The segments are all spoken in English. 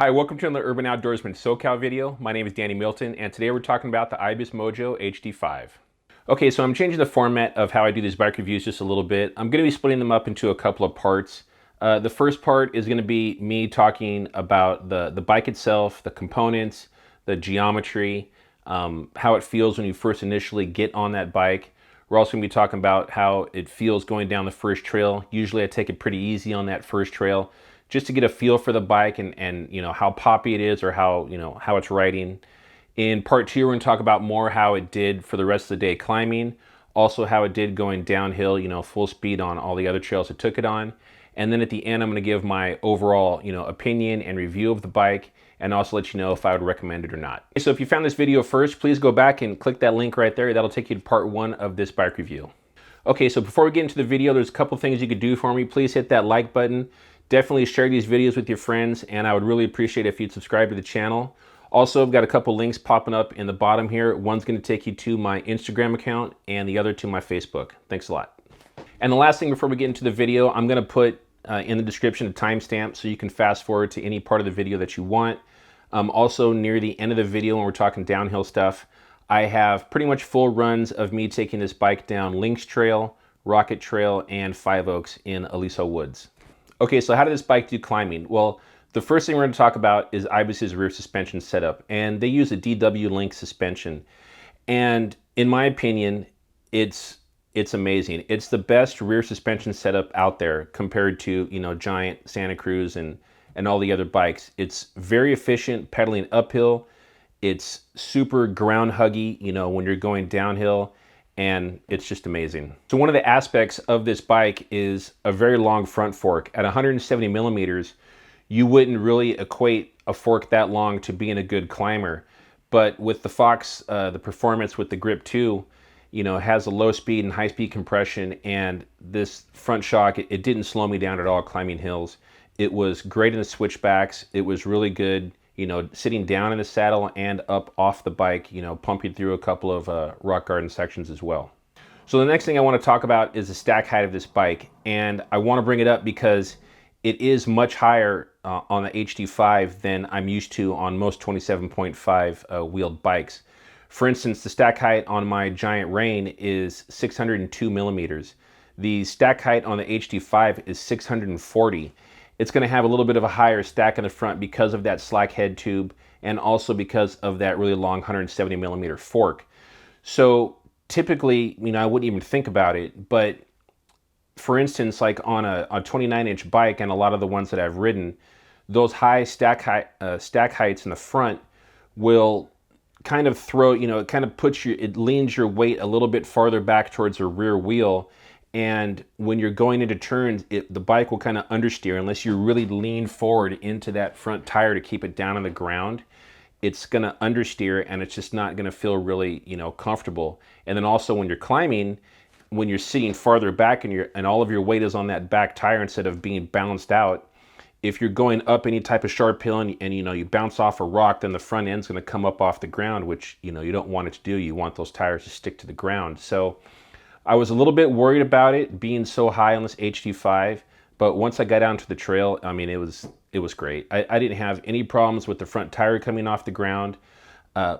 Hi, welcome to another Urban Outdoorsman SoCal video. My name is Danny Milton, and today we're talking about the Ibis Mojo HD5. Okay, so I'm changing the format of how I do these bike reviews just a little bit. I'm going to be splitting them up into a couple of parts. The first part is going to be me talking about the bike itself, the components, the geometry, how it feels when you first initially get on that bike. We're also going to be talking about how it feels going down the first trail. Usually I take it pretty easy on that first trail, just to get a feel for the bike and you know how poppy it is, or how how it's riding. In part two, we're going to talk about more how it did for the rest of the day climbing, also how it did going downhill, full speed on all the other trails it took it on. And then at the end, I'm going to give my overall opinion and review of the bike, and also let you know if I would recommend it or not. So if you found this video first, please go back and click that link right there. That'll take you to part one of this bike review. Okay, so before we get into the video, there's a couple things you could do for me. Please hit that like button. Definitely share these videos with your friends, and I would really appreciate it if you'd subscribe to the channel. Also, I've got a couple links popping up in the bottom here. One's going to take you to my Instagram account, and the other to my Facebook. Thanks a lot. And the last thing before we get into the video, I'm going to put in the description a timestamp so you can fast forward to any part of the video that you want. Also, near the end of the video, when we're talking downhill stuff, I have pretty much full runs of me taking this bike down Lynx Trail, Rocket Trail, and Five Oaks in Aliso Woods. Okay, so how did this bike do climbing? Well, the first thing we're going to talk about is Ibis's rear suspension setup, and they use a DW Lynx suspension. And in my opinion, it's amazing. It's the best rear suspension setup out there compared to Giant, Santa Cruz, and all the other bikes. It's very efficient pedaling uphill. It's super ground huggy, when you're going downhill. And it's just amazing. So one of the aspects of this bike is a very long front fork. At 170 millimeters, you wouldn't really equate a fork that long to being a good climber. But with the Fox, the performance with the Grip 2, has a low speed and high speed compression, and this front shock, it didn't slow me down at all climbing hills. It was great in the switchbacks. It was really good, sitting down in the saddle and up off the bike, pumping through a couple of rock garden sections as well. So the next thing I want to talk about is the stack height of this bike. And I want to bring it up because it is much higher on the HD5 than I'm used to on most 27.5 wheeled bikes. For instance, the stack height on my Giant Rain is 602 millimeters. The stack height on the HD5 is 640. It's going to have a little bit of a higher stack in the front because of that slack head tube, and also because of that really long 170 millimeter fork. So typically, I wouldn't even think about it, but for instance, like on a 29-inch bike, and a lot of the ones that I've ridden, those high stack heights in the front will kind of throw, it kind of it leans your weight a little bit farther back towards the rear wheel. And when you're going into turns, the bike will kind of understeer unless you really lean forward into that front tire to keep it down on the ground. It's going to understeer, and it's just not going to feel really, comfortable. And then also when you're climbing, when you're sitting farther back and all of your weight is on that back tire instead of being balanced out, if you're going up any type of sharp hill and you bounce off a rock, then the front end's going to come up off the ground, which you don't want it to do. You want those tires to stick to the ground. So I was a little bit worried about it being so high on this HD5, but once I got down to the trail, I mean, it was great. I didn't have any problems with the front tire coming off the ground.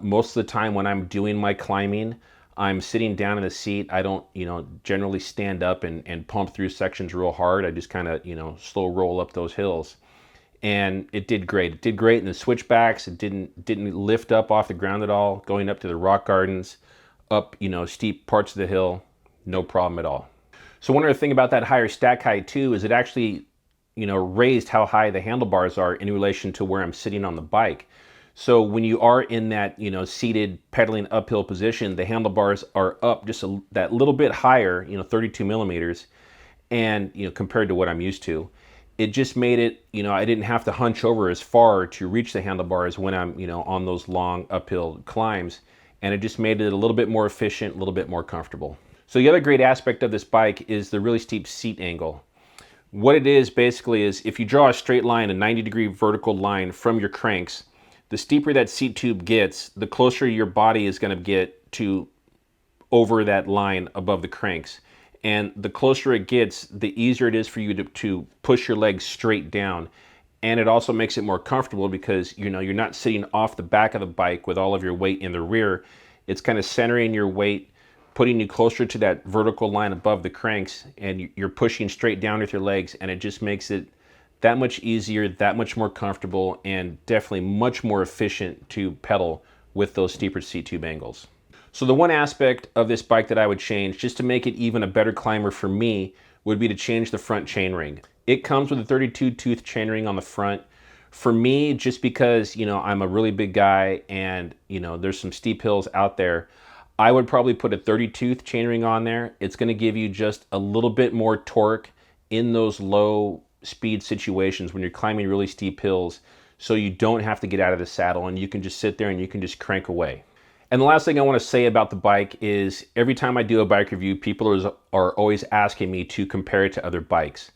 Most of the time when I'm doing my climbing, I'm sitting down in the seat. I don't, generally stand up and pump through sections real hard. I just kind of, slow roll up those hills. And it did great. It did great in the switchbacks. It didn't lift up off the ground at all. Going up to the rock gardens, up, steep parts of the hill, no problem at all. So one other thing about that higher stack height too is it actually, raised how high the handlebars are in relation to where I'm sitting on the bike. So when you are in that, seated pedaling uphill position, the handlebars are up just that little bit higher, 32 millimeters, and, compared to what I'm used to. It just made it, I didn't have to hunch over as far to reach the handlebars when I'm, on those long uphill climbs. And it just made it a little bit more efficient, a little bit more comfortable. So the other great aspect of this bike is the really steep seat angle. What it is basically is if you draw a straight line, a 90-degree vertical line from your cranks, the steeper that seat tube gets, the closer your body is going to get to over that line above the cranks. And the closer it gets, the easier it is for you to push your legs straight down. And it also makes it more comfortable because, you know, you're not sitting off the back of the bike with all of your weight in the rear. It's kind of centering your weight, putting you closer to that vertical line above the cranks, and you're pushing straight down with your legs, and it just makes it that much easier, that much more comfortable, and definitely much more efficient to pedal with those steeper seat tube angles. So the one aspect of this bike that I would change, just to make it even a better climber for me, would be to change the front chainring. It comes with a 32 tooth chainring on the front. For me, just because, you know, I'm a really big guy and, you know, there's some steep hills out there, I would probably put a 30 tooth chainring on there. It's going to give you just a little bit more torque in those low speed situations when you're climbing really steep hills, so you don't have to get out of the saddle and you can just sit there and you can just crank away. And the last thing I want to say about the bike is every time I do a bike review, people are always asking me to compare it to other bikes.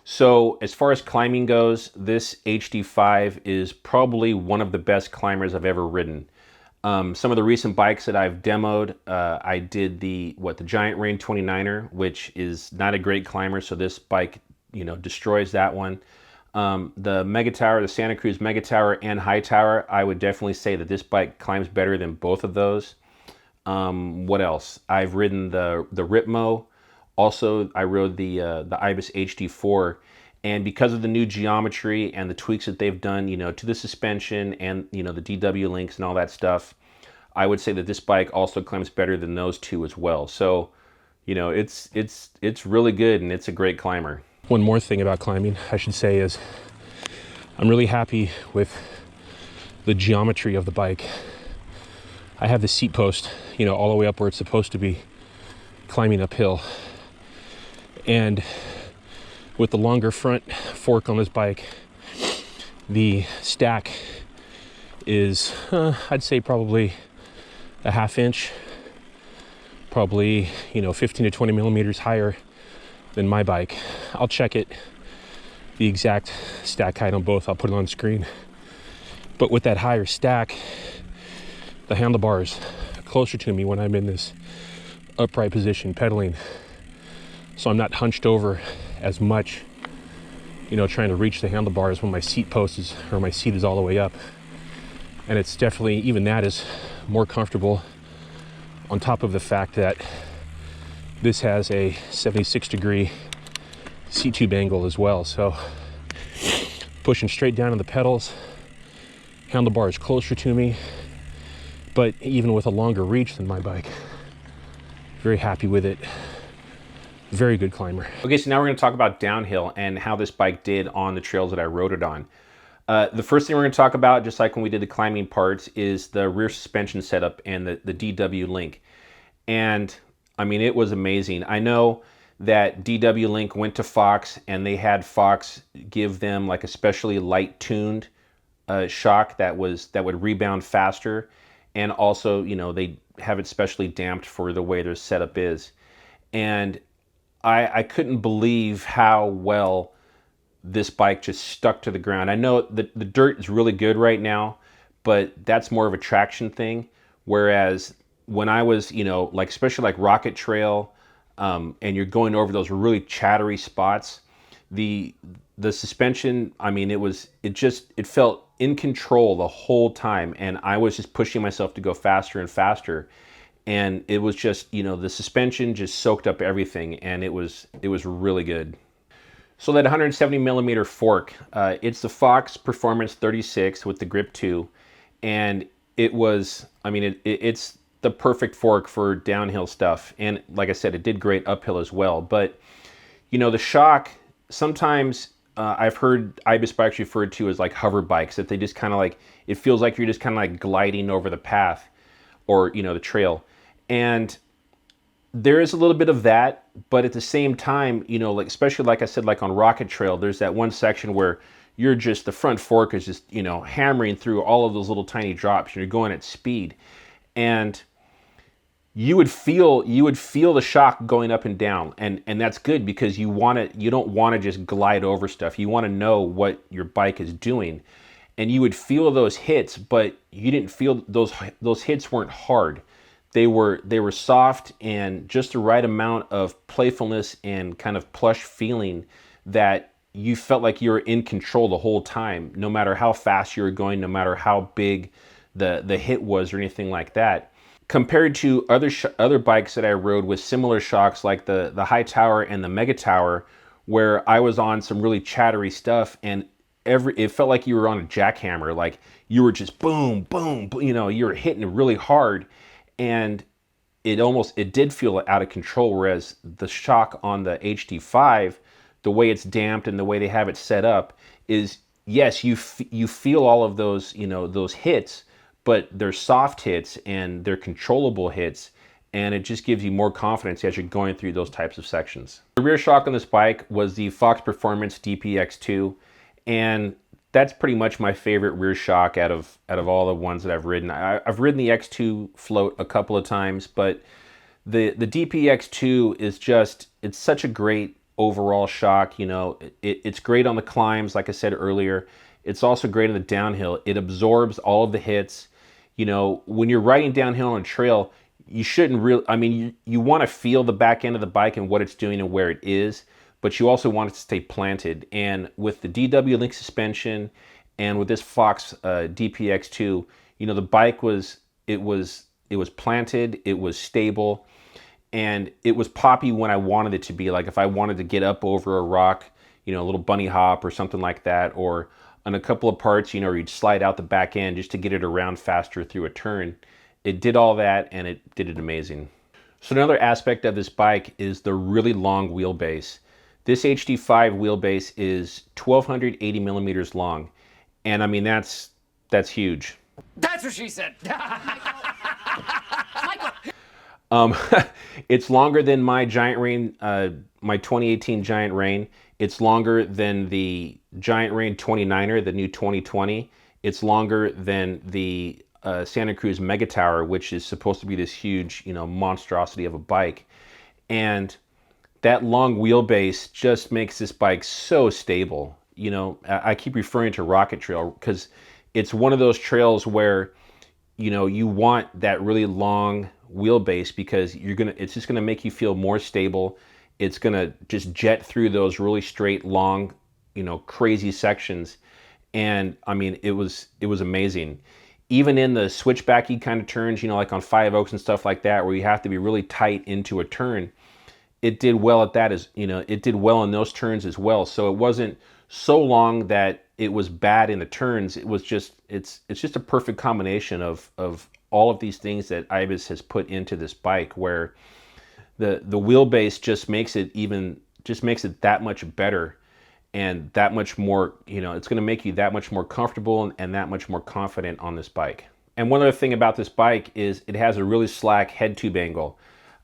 So as far as climbing goes, this HD5 is probably one of the best climbers I've ever ridden. Some of the recent bikes that I've demoed, I did the Giant Rain 29er, which is not a great climber, so this bike, you know, destroys that one. The Mega Tower, the Santa Cruz Mega Tower and High Tower, I would definitely say that this bike climbs better than both of those. What else? I've ridden the Ripmo. Also, I rode the Ibis HD4, and because of the new geometry and the tweaks that they've done, you know, to the suspension and, you know, the DW links and all that stuff, I would say that this bike also climbs better than those two as well. So, you know, it's really good and it's a great climber. One more thing about climbing, I should say, is I'm really happy with the geometry of the bike. I have the seat post, you know, all the way up where it's supposed to be climbing uphill. And with the longer front fork on this bike, the stack is, I'd say probably a ½ inch, probably, you know, 15 to 20 millimeters higher than my bike. I'll check it, the exact stack height on both. I'll put it on screen. But with that higher stack, the handlebars are closer to me when I'm in this upright position pedaling. So I'm not hunched over as much, you know, trying to reach the handlebars when my seat post is, or my seat is all the way up. And it's definitely, even that is more comfortable, on top of the fact that this has a 76-degree seat tube angle as well. So pushing straight down on the pedals, handlebars closer to me, but even with a longer reach than my bike. Very happy with it. Very good climber. Okay, so now we're going to talk about downhill and how this bike did on the trails that I rode it on. The first thing we're going to talk about, just like when we did the climbing parts, is the rear suspension setup and the DW link. And I mean, it was amazing. I know that DW Link went to Fox and they had Fox give them like a specially light tuned shock that would rebound faster. And also, you know, they have it specially damped for the way their setup is. And I couldn't believe how well this bike just stuck to the ground. I know that the dirt is really good right now, but that's more of a traction thing. Whereas when I was, you know, like especially like Rocket Trail, and you're going over those really chattery spots, the suspension, I mean, it felt in control the whole time, and I was just pushing myself to go faster and faster. And it was just, you know, the suspension just soaked up everything, and it was really good. So that 170 millimeter fork, it's the Fox Performance 36 with the Grip 2, and it was, I mean, it's the perfect fork for downhill stuff. And like I said, it did great uphill as well. But, you know, the shock, sometimes I've heard Ibis bikes referred to as like hover bikes, that they just kind of like, it feels like you're just kind of like gliding over the path or, you know, the trail. And there is a little bit of that, but at the same time, you know, like especially like I said, like on Rocket Trail, there's that one section where you're just, the front fork is just, you know, hammering through all of those little tiny drops, and you're going at speed. And you would feel the shock going up and down, and that's good, because you don't want to just glide over stuff. You want to know what your bike is doing, and you would feel those hits, but you didn't feel those hits weren't hard. They were soft and just the right amount of playfulness and kind of plush feeling that you felt like you were in control the whole time, no matter how fast you were going, no matter how big the hit was or anything like that. Compared to other bikes that I rode with similar shocks, like the High Tower and the Mega Tower, where I was on some really chattery stuff, and it felt like you were on a jackhammer, like you were just boom, boom, you know, you were hitting really hard, and it did feel out of control. Whereas the shock on the HD5, the way it's damped and the way they have it set up is, yes, you feel all of those, you know, those hits, but they're soft hits and they're controllable hits, and it just gives you more confidence as you're going through those types of sections. The rear shock on this bike was the Fox Performance DPX2, and that's pretty much my favorite rear shock out of all the ones that I've ridden. I've ridden the X2 float a couple of times, but the DPX2 is just, it's such a great overall shock. You know, it's great on the climbs, like I said earlier. It's also great on the downhill. It absorbs all of the hits. You know, when you're riding downhill on a trail, you shouldn't really, I mean, you want to feel the back end of the bike and what it's doing and where it is, but you also want it to stay planted. And with the DW Lynx suspension and with this Fox DPX2, you know, the bike was planted, it was stable, and it was poppy when I wanted it to be. Like if I wanted to get up over a rock, you know, a little bunny hop or something like that, or on a couple of parts, you know, you'd slide out the back end just to get it around faster through a turn. It did all that, and it did it amazing. So another aspect of this bike is the really long wheelbase. This HD5 wheelbase is 1,280 millimeters long. And I mean, that's huge. That's what she said. It's longer than my Giant Rain, my 2018 Giant Rain. It's longer than the Giant Rain 29er, the new 2020. It's longer than the Santa Cruz Mega Tower, which is supposed to be this huge, you know, monstrosity of a bike. And that long wheelbase just makes this bike so stable. You know, I keep referring to Rocket Trail because it's one of those trails where, you know, you want that really long wheelbase because it's just gonna make you feel more stable. It's gonna just jet through those really straight, long, you know, crazy sections. And I mean, it was amazing. Even in the switchbacky kind of turns, you know, like on Five Oaks and stuff like that, where you have to be really tight into a turn, it did well at that, as you know, it did well in those turns as well. So it wasn't so long that it was bad in the turns. It was just, it's just a perfect combination of all of these things that Ibis has put into this bike, where the wheelbase just makes it that much better and that much more, you know, it's going to make you that much more comfortable and that much more confident on this bike. And one other thing about this bike is it has a really slack head tube angle.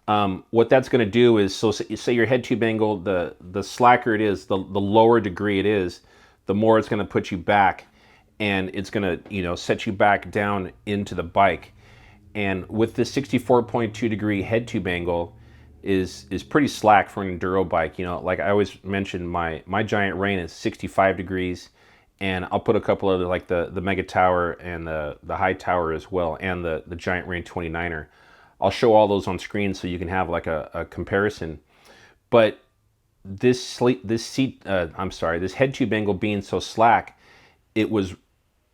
What that's going to do is, so say your head tube angle, the slacker it is, the lower degree it is, the more it's going to put you back, and it's going to, you know, set you back down into the bike. And with this 64.2 degree head tube angle is pretty slack for an enduro bike. You know, like I always mention, my Giant Rain is 65 degrees, and I'll put a couple of like the Mega Tower and the High Tower as well, and the Giant Rain 29er. I'll show all those on screen so you can have like a comparison. But this head tube angle being so slack, it was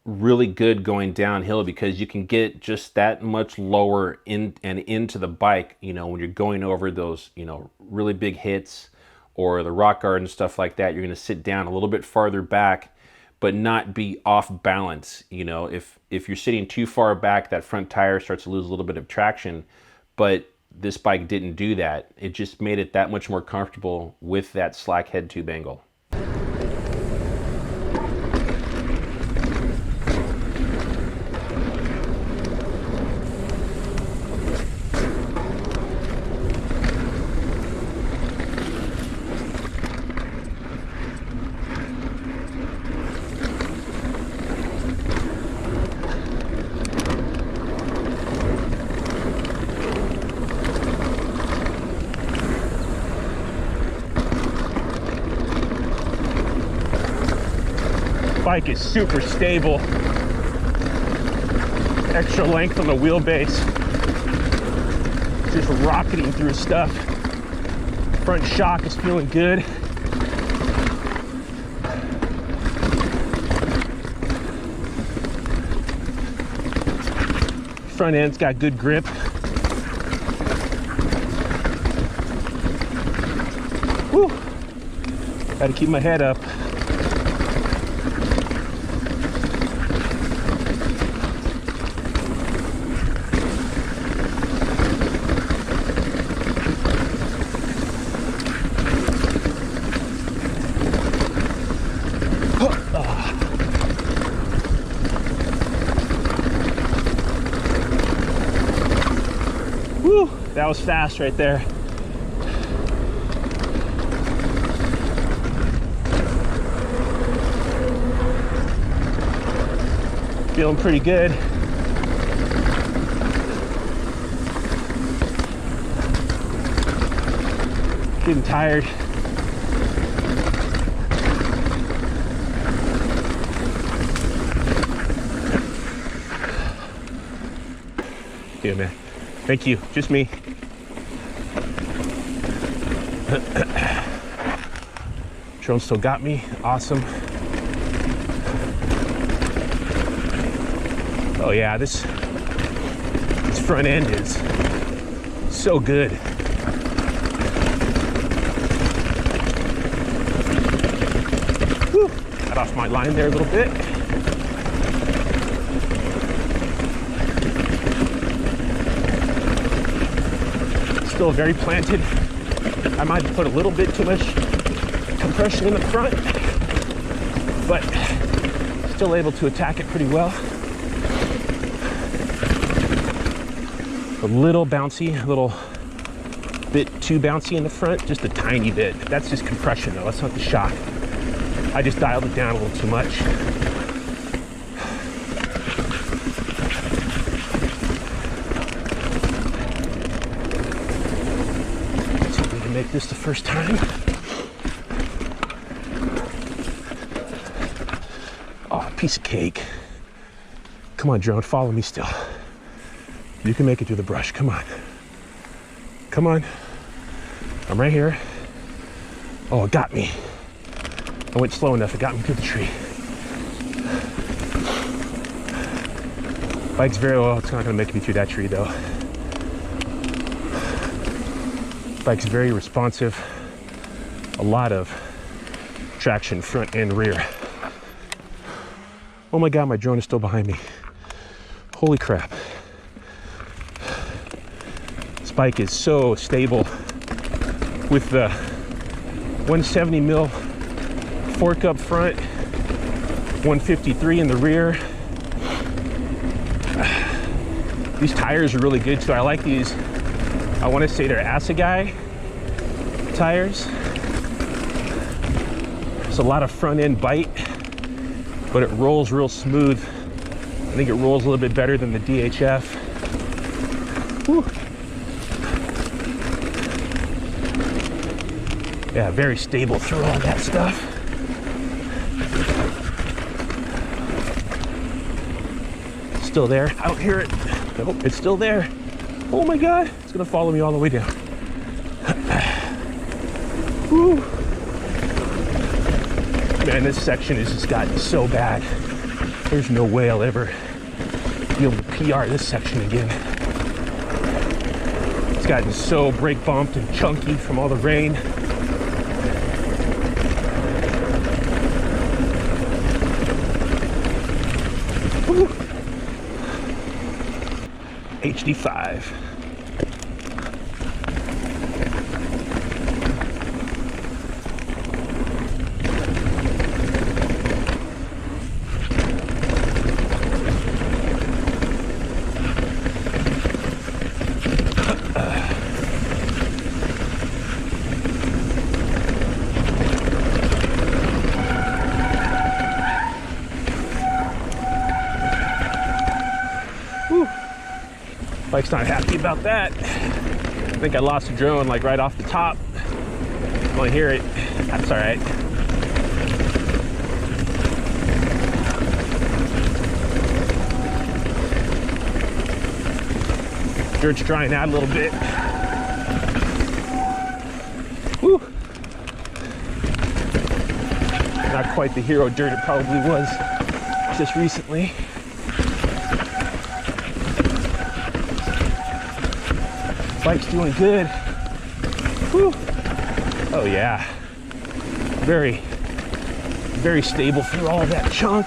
really good going downhill because you can get just that much lower into the bike, you know, when you're going over those, you know, really big hits or the rock garden, stuff like that. You're going to sit down a little bit farther back, but not be off balance. You know, if you're sitting too far back, that front tire starts to lose a little bit of traction, but this bike didn't do that. It just made it that much more comfortable with that slack head tube angle. Bike is super stable. Extra length on the wheelbase. Just rocketing through stuff. Front shock is feeling good. front end's got good grip. Whew. Gotta keep my head up. Whew, that was fast right there. Feeling pretty good. Getting tired. Yeah, man. Thank you. Just me. Drone still got me. Awesome. Oh yeah, this front end is so good. Whew. Got off my line there a little bit. Still very planted. I might have put a little bit too much compression in the front, but still able to attack it pretty well. A little bouncy, a little bit too bouncy in the front, just a tiny bit. That's just compression though, that's not the shock. I just dialed it down a little too much. Make this the first time. Oh, piece of cake. Come on, drone, follow me still. You can make it through the brush, come on. Come on. I'm right here. Oh, it got me. I went slow enough, it got me through the tree. Bike's very well, it's not gonna make me through that tree though. Bike's very responsive, a lot of traction front and rear. Oh my God, my drone is still behind me. Holy crap. This bike is so stable with the 170 mil fork up front, 153 in the rear. These tires are really good too. I like these. I want to say they're Assegai tires. There's a lot of front end bite, but it rolls real smooth. I think it rolls a little bit better than the DHF. Whew. Yeah, very stable through all that stuff. Still there. I don't hear it. Nope, it's still there. Oh my God, it's gonna follow me all the way down. Woo. Man, this section has just gotten so bad. There's no way I'll ever be able to PR this section again. It's gotten so brake bumped and chunky from all the rain. Woo. HD5. Bike's not happy about that. I think I lost the drone like right off the top. I hear it. That's all right. Dirt's drying out a little bit. Whew. Not quite the hero dirt it probably was just recently. Bike's doing good. Whew. Oh yeah. Very, very stable through all that chunk.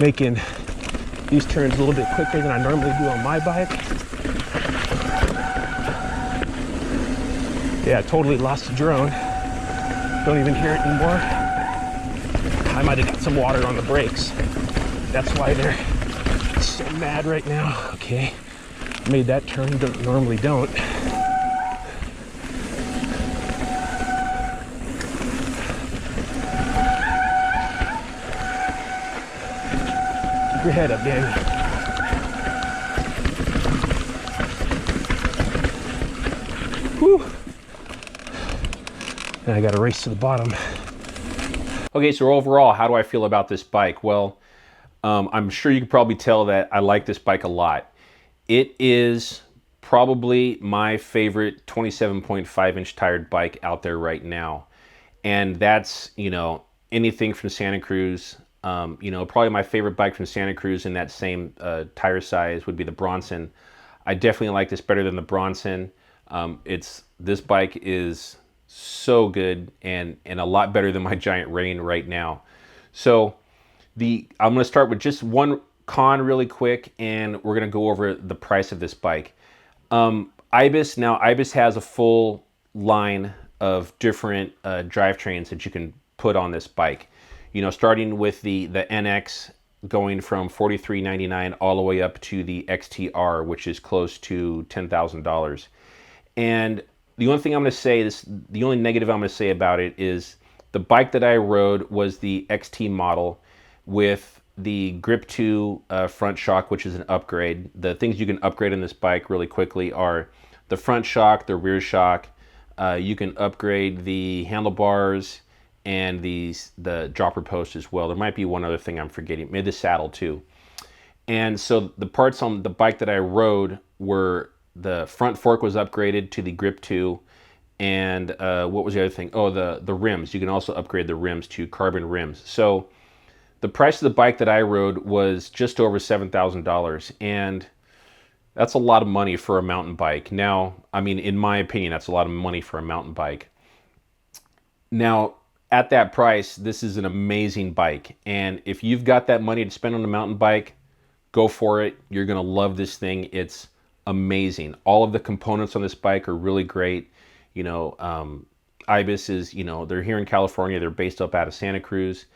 Making these turns a little bit quicker than I normally do on my bike. Yeah, totally lost the drone. Don't even hear it anymore. I might have got some water on the brakes. That's why they're so mad right now. Okay, made that turn, normally don't. Keep your head up, Danny. Whew. And I got to race to the bottom. Okay, so overall, how do I feel about this bike? Well, I'm sure you can probably tell that I like this bike a lot. It is probably my favorite 27.5-inch tired bike out there right now. And that's, you know, anything from Santa Cruz. You know, probably my favorite bike from Santa Cruz in that same tire size would be the Bronson. I definitely like this better than the Bronson. This bike is so good and a lot better than my Giant Rain right now. So I'm going to start with just one con really quick, and we're going to go over the price of this bike. Ibis has a full line of different drivetrains that you can put on this bike. You know, starting with the NX, going from $43.99 all the way up to the XTR, which is close to $10,000. And the only thing I'm going to say, the only negative I'm going to say about it is the bike that I rode was the XT model with the Grip 2 front shock, which is an upgrade. The things you can upgrade on this bike really quickly are the front shock, the rear shock. You can upgrade the handlebars and the dropper post as well. There might be one other thing I'm forgetting, maybe the saddle too. And so the parts on the bike that I rode were the front fork was upgraded to the Grip 2, and what was the other thing? Oh, the rims. You can also upgrade the rims to carbon rims. So the price of the bike that I rode was just over $7,000, and that's a lot of money for a mountain bike. Now, I mean, in my opinion, that's a lot of money for a mountain bike. Now, at that price, this is an amazing bike, and if you've got that money to spend on a mountain bike, go for it. You're gonna love this thing. It's amazing. All of the components on this bike are really great. You know, Ibis is, you know, they're here in California. They're based up out of Santa Cruz,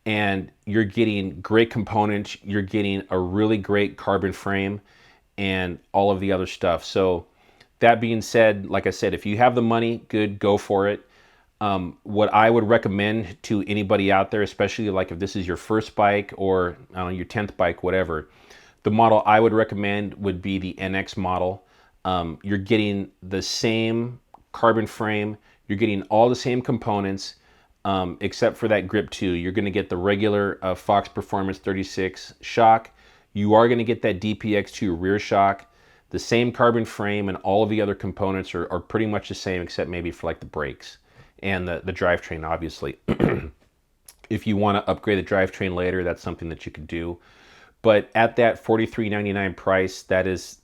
and you're getting great components. You're getting a really great carbon frame and all of the other stuff. So that being said, like I said, if you have the money, good, go for it. What I would recommend to anybody out there, especially like if this is your first bike or I don't know, your 10th bike, whatever, the model I would recommend would be the NX model. You're getting the same carbon frame. You're getting all the same components, except for that Grip 2. You're going to get the regular Fox Performance 36 shock. You are going to get that DPX2 rear shock. The same carbon frame, and all of the other components are pretty much the same, except maybe for like the brakes and the drivetrain, obviously. If you want to upgrade the drivetrain later, that's something that you could do. But at that $43.99 price, that's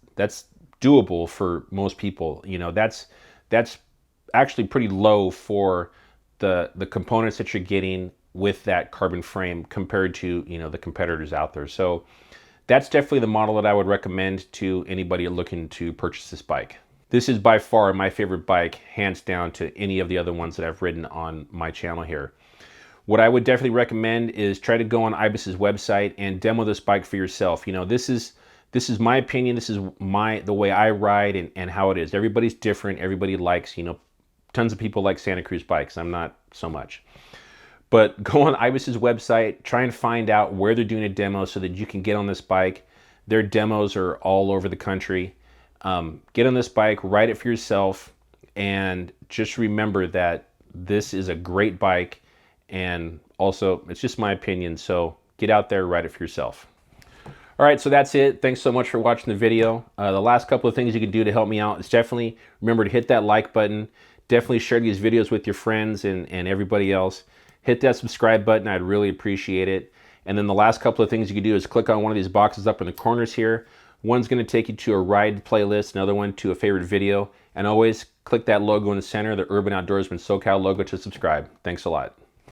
doable for most people. You know, that's actually pretty low for the components that you're getting with that carbon frame compared to, you know, the competitors out there. So that's definitely the model that I would recommend to anybody looking to purchase this bike. This is by far my favorite bike, hands down to any of the other ones that I've ridden on my channel here. What I would definitely recommend is try to go on Ibis's website and demo this bike for yourself. You know, this is my opinion. This is the way I ride and how it is. Everybody's different. Everybody likes, you know, tons of people like Santa Cruz bikes. I'm not so much. But go on Ibis's website, try and find out where they're doing a demo so that you can get on this bike. Their demos are all over the country. Get on this bike, ride it for yourself, and just remember that this is a great bike. And also, it's just my opinion, so get out there, ride it for yourself. All right, so that's it. Thanks so much for watching the video. The last couple of things you can do to help me out is definitely remember to hit that like button. Definitely share these videos with your friends and everybody else. Hit that subscribe button. I'd really appreciate it. And then the last couple of things you can do is click on one of these boxes up in the corners here. One's going to take you to a ride playlist, another one to a favorite video, and always click that logo in the center, the Urban Outdoorsman SoCal logo, to subscribe. Thanks a lot.